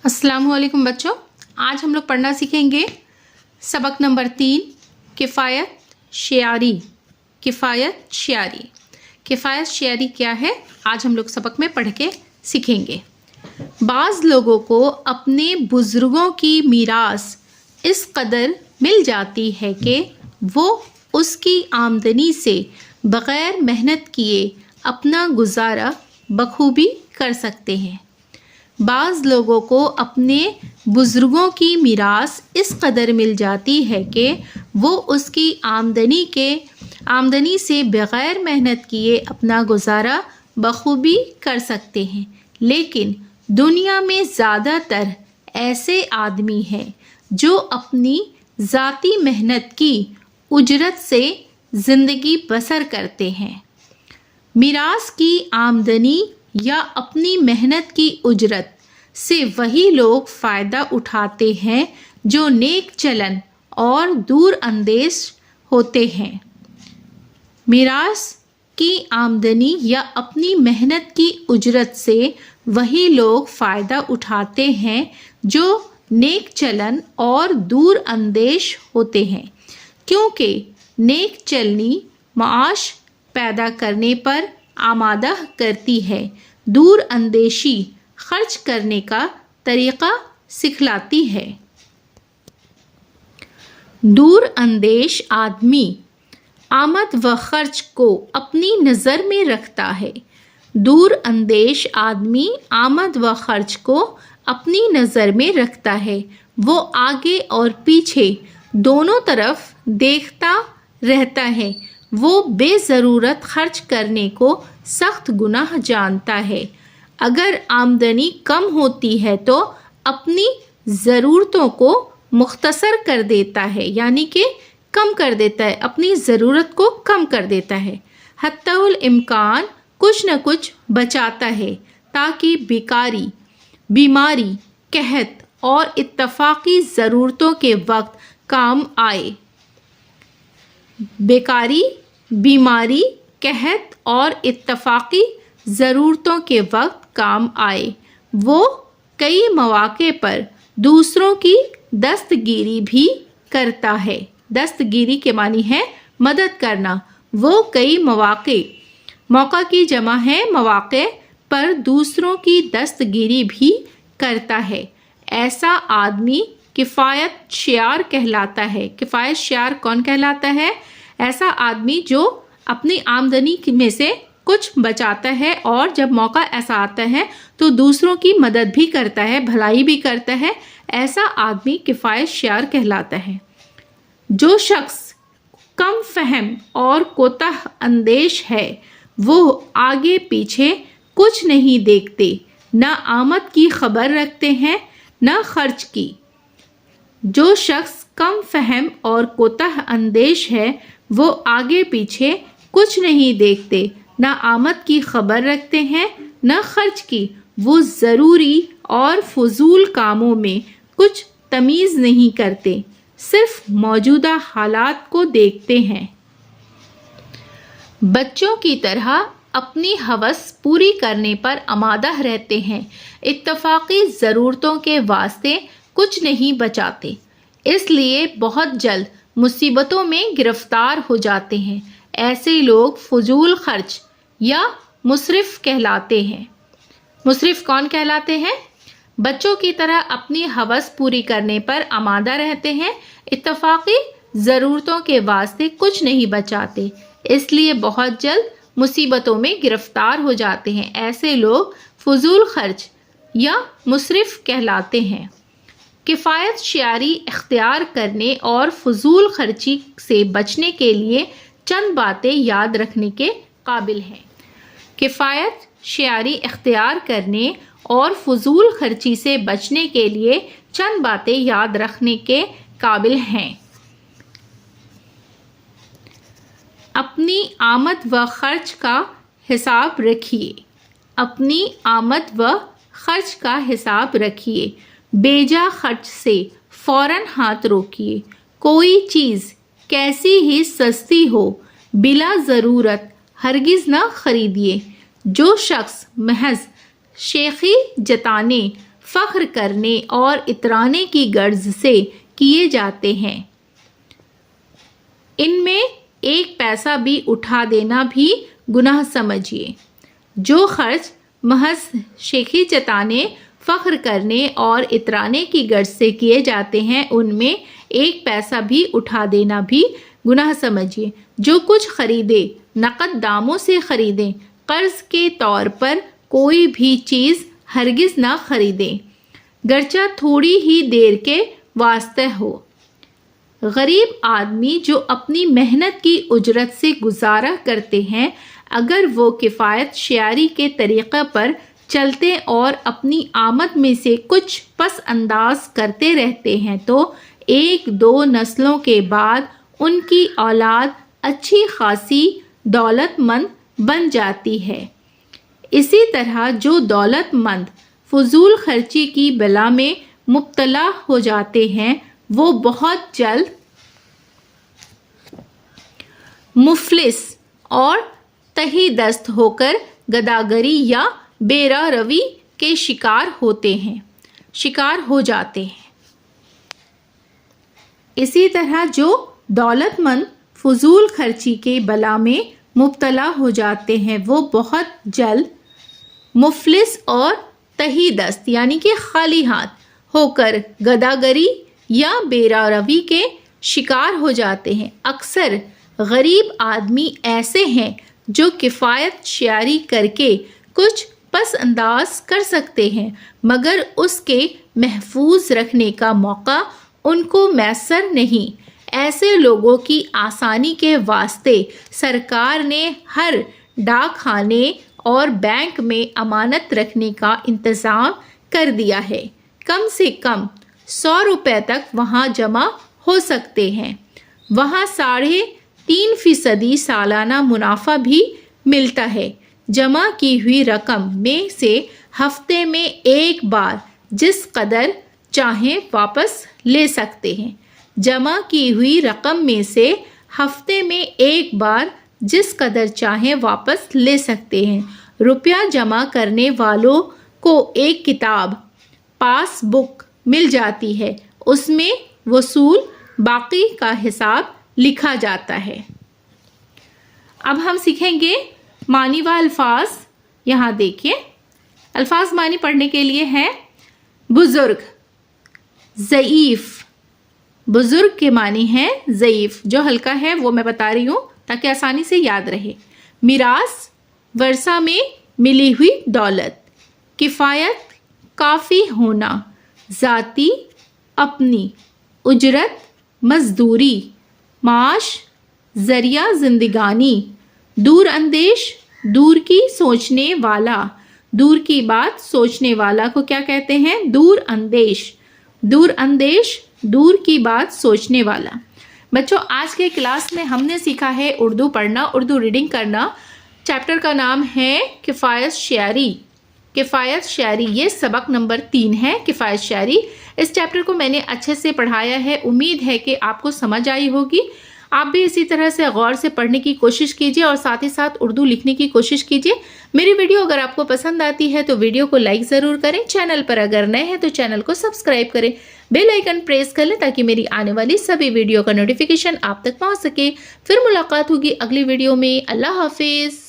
अस्सलाम वालेकुम बच्चों, आज हम लोग पढ़ना सीखेंगे सबक नंबर 3 किफ़ायत शेयारी। किफ़ायत शेयारी क्या है, आज हम लोग सबक में पढ़ के सीखेंगे। बाज़ लोगों को अपने बुज़ुर्गों की मीरास इस कदर मिल जाती है कि वो उसकी आमदनी से बग़ैर मेहनत किए अपना गुजारा बखूबी कर सकते हैं। बाज़ लोगों को अपने बुज़ुर्गों की मीरास इस कदर मिल जाती है कि वो उसकी आमदनी से बग़ैर मेहनत किए अपना गुजारा बखूबी कर सकते हैं, लेकिन दुनिया में ज़्यादातर ऐसे आदमी हैं जो अपनी ज़ाती मेहनत की उजरत से ज़िंदगी बसर करते हैं। मीरास की आमदनी या अपनी मेहनत की उजरत से वही लोग फ़ायदा उठाते हैं जो नेक चलन और दूर अंदेश होते हैं। मीरास की आमदनी या अपनी मेहनत की उजरत से वही लोग फ़ायदा उठाते हैं जो नेक चलन और दूर अंदेश होते हैं, क्योंकि नेक चलनी माश पैदा करने पर आमादा करती है, दूर अंदेशी खर्च करने का तरीक़ा सिखलाती है। दूर अंदेश आदमी आमद व खर्च को अपनी नज़र में रखता है। दूर अंदेश आदमी आमद व खर्च को अपनी नज़र में रखता है। वो आगे और पीछे दोनों तरफ देखता रहता है। वो बेज़रूरत खर्च करने को सख्त गुनाह जानता है। अगर आमदनी कम होती है तो अपनी ज़रूरतों को मुख्तसर कर देता है, यानी कि कम कर देता है, अपनी ज़रूरत को कम कर देता है। हत्तउल इम्कान कुछ न कुछ बचाता है ताकि बेकारी, बीमारी, कहत और इत्तफाक़ी ज़रूरतों के वक्त काम आए। बेकारी, बीमारी, कहत और इत्तफाक़ी ज़रूरतों के वक्त काम आए। वो कई मौक़े पर दूसरों की दस्तगीरी भी करता है। दस्तगीरी के मानी है मदद करना। वो कई मौक़ा की जमा है मौक़े पर दूसरों की दस्तगीरी भी करता है। ऐसा आदमी किफ़ायत शेयार कहलाता है। किफ़ायत शेयार कौन कहलाता है? ऐसा आदमी जो अपनी आमदनी में से कुछ बचाता है और जब मौका ऐसा आता है तो दूसरों की मदद भी करता है, भलाई भी करता है। ऐसा आदमी किफ़ायत शेयार कहलाता है। जो शख्स कम फहम और कोताह अंदेश है वो आगे पीछे कुछ नहीं देखते, ना आमद की खबर रखते हैं ना खर्च की। जो शख्स कम फहम और कोताह अंदेश है वो आगे पीछे कुछ नहीं देखते, ना आमद की खबर रखते हैं ना खर्च की। वो ज़रूरी और फजूल कामों में कुछ तमीज़ नहीं करते, सिर्फ मौजूदा हालात को देखते हैं। बच्चों की तरह अपनी हवस पूरी करने पर आमादा रहते हैं, इत्तफाक़ी ज़रूरतों के वास्ते कुछ नहीं बचाते, इसलिए बहुत जल्द मुसीबतों में गिरफ़्तार हो जाते हैं। ऐसे लोग फजूल खर्च या मुसरिफ़ कहलाते हैं। मुसरिफ़ कौन कहलाते हैं? बच्चों की तरह अपनी हवस पूरी करने पर आमादा रहते हैं, इत्तफाक़ी ज़रूरतों के वास्ते कुछ नहीं बचाते, इसलिए बहुत जल्द मुसीबतों में गिरफ़्तार हो जाते हैं। ऐसे लोग फजूल खर्च या मुसरिफ़ कहलाते हैं। किफ़ायत शेयारी इख्तियार करने और फजूल खर्ची से बचने के लिए चंद बातें याद रखने के काबिल हैं। किफ़ायत शेयारी इख्तियार करने और फजूल खर्ची से बचने के लिए चंद बातें याद रखने के काबिल हैं। अपनी आमद व खर्च का हिसाब रखिए। अपनी आमद व खर्च का हिसाब रखिए। बेजा खर्च से फ़ौरन हाथ रोकिए। कोई चीज़ कैसी ही सस्ती हो बिला ज़रूरत हरगिज़ न खरीदिए। जो शख्स महज शेखी जताने फख्र करने और इतराने की गर्ज से किए जाते हैं। इनमें एक पैसा भी उठा देना भी गुनाह समझिए। जो खर्च महज शेखी जताने, फख्र करने और इतराने की गर्ज से किए जाते हैं, उनमें एक पैसा भी उठा देना भी गुनाह समझिए। जो कुछ खरीदे नकद दामों से खरीदें, कर्ज के तौर पर कोई भी चीज़ हरगिज़ ना खरीदें, गर्चा थोड़ी ही देर के वास्ते हो। गरीब आदमी जो अपनी मेहनत की उजरत से गुजारा करते हैं, अगर वो किफ़ायत शेयारी के तरीक़े पर चलते और अपनी आमद में से कुछ पस अंदाज करते रहते हैं तो एक दो नस्लों के बाद उनकी औलाद अच्छी खासी दौलतमंद बन जाती है। इसी तरह जो दौलतमंद फजूल खर्ची की बला में मुब्तला हो जाते हैं, वो बहुत जल्द मुफलिस और तही दस्त होकर गदागरी या बेरा रवी के शिकार हो जाते हैं। इसी तरह जो दौलतमंद फजूल खर्ची के बला में मुब्तला हो जाते हैं, वो बहुत जल्द मुफलिस और तही दस्त यानी कि खाली हाथ होकर गदागरी या बेरा रवी के शिकार हो जाते हैं। अक्सर गरीब आदमी ऐसे हैं जो किफ़ायत शेयारी करके कुछ पस अंदाज कर सकते हैं, मगर उसके महफूज रखने का मौका उनको मैसर नहीं। ऐसे लोगों की आसानी के वास्ते सरकार ने हर डाकखाने और बैंक में अमानत रखने का इंतज़ाम कर दिया है। कम से कम 100 रुपये तक वहाँ जमा हो सकते हैं। वहाँ 3.5% सालाना मुनाफा भी मिलता है। जमा की हुई रकम में से हफ्ते में एक बार जिस कदर चाहें वापस ले सकते हैं। जमा की हुई रकम में से हफ्ते में एक बार जिस कदर चाहें वापस ले सकते हैं। रुपया जमा करने वालों को एक किताब पासबुक मिल जाती है, उसमें वसूल बाकी का हिसाब लिखा जाता है। अब हम सीखेंगे मानी व अल्फाज। यहाँ देखिए, अल्फाज मानी पढ़ने के लिए है बुजुर्ग, ज़ईफ़। बुजुर्ग के मानी है ज़ईफ़, जो हल्का है वो मैं बता रही हूँ ताकि आसानी से याद रहे। मिरास, वर्षा में मिली हुई दौलत। किफ़ायत, काफ़ी होना। ज़ाती, अपनी। उजरत, मजदूरी। माश, ज़रिया ज़िंदगानी। दूर अंदेश, दूर की सोचने वाला। दूर की बात सोचने वाला को क्या कहते हैं? दूर अंदेश। दूर अंदेश, दूर की बात सोचने वाला। बच्चों, आज के क्लास में हमने सीखा है उर्दू पढ़ना, उर्दू रीडिंग करना। चैप्टर का नाम है किफ़ायत शेयारी। किफ़ायत शेयारी, ये सबक नंबर 3 है, किफ़ायत शेयारी। इस चैप्टर को मैंने अच्छे से पढ़ाया है, उम्मीद है कि आपको समझ आई होगी। आप भी इसी तरह से गौर से पढ़ने की कोशिश कीजिए और साथ ही साथ उर्दू लिखने की कोशिश कीजिए। मेरी वीडियो अगर आपको पसंद आती है तो वीडियो को लाइक ज़रूर करें। चैनल पर अगर नए हैं तो चैनल को सब्सक्राइब करें, बेल आइकन प्रेस कर लें ताकि मेरी आने वाली सभी वीडियो का नोटिफिकेशन आप तक पहुंच सके। फिर मुलाकात होगी अगली वीडियो में। अल्लाह हाफिज़।